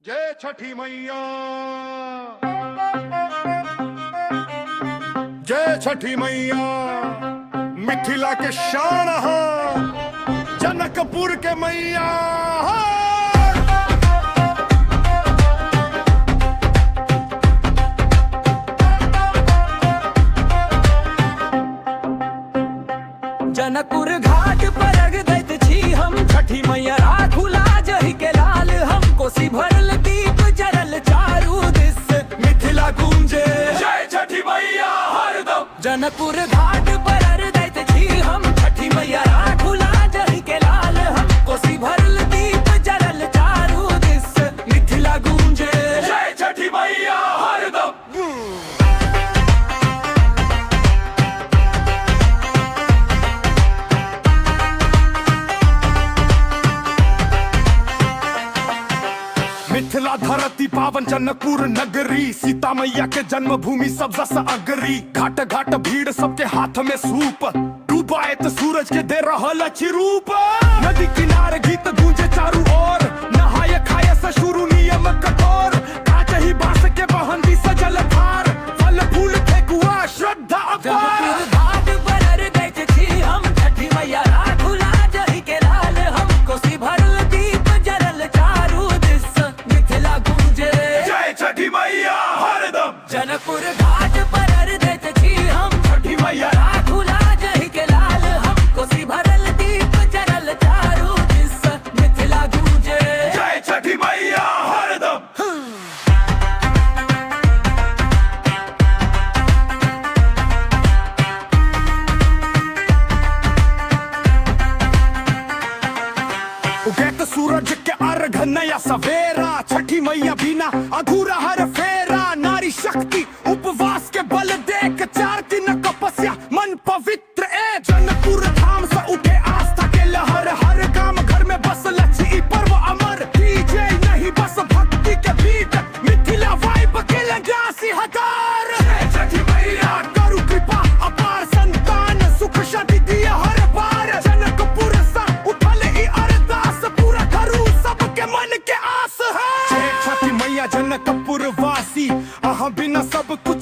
जय छठी मैया, जय छठी मैया। मिथिला के शान है जनकपुर के मैया। जनकपुर घाट पर अर्घ दैत छी हम, छठी मैया राखू लाज ही के लाल हम। कोसी भरल दीप जरल चारू दिस, मिथिला गूंजे जय छठी मैया हरदम। जनकपुर घाट पर अर्घ दैत छी हम, छठी मैया राखू लाज ही के लाल हम। कोसी भरल दीप जरल चारू दिस, मिथिला गूंजे जय छठी मैया हरदम। मिथिला धरती पावन जनकपुर नगरी, सीता मैया के जन्मभूमि सब जस अगरी। घाट घाट भीड़ सबके हाथ में सूप, डूबाए तो सूरज के दे रहल अछि रूप। नदी किनारे गीत गूंजे चारू ओर, नहाए खाए से शुरू नियम कठोर। कांच ही बांस के बहंदी सजल थार, फल फूल ठेकुआ श्रद्धा अपार। घाट पर अर्घ दैत छी हम, छठी मैया राखू लाज ही के लाल हम। कोसी भरल दीप जरल चारू दिस, मिथिला गूंजे जय छठी मैया हरदम। जनकपुर घाट पर अर्घ दैत छी हम, छठी मैया राखू लाज ही के लाल हम। कोसी भरल दीप जरल चारू दिस, मिथिला गूंजे जय छठी मैया हरदम। उगैत सूरज के अर्घ नया सवेरा, छठी मैया बिना अधूरा हर फेरा। नारी शक्ति उपवास के बल देख, 4 दिन तपस्या मन पवित्र ए। जनकपुर धाम से उठे आस्था के लहर, हर गांव घर में बस लक्ष्मी पर्व अमर। डीजे नहीं बस भक्ति के बीट, मिथिला वाइब के लगासी हजार। जय छठी मैया करू कृपा अपार, संतान सुख शांति दिया हर बार। जनकपुर सा उठल ई अरदास, पूरा करू सबके मन के आस है। जय छठी मैया जनकपुर वासी, अहाँ बिना सब कुछ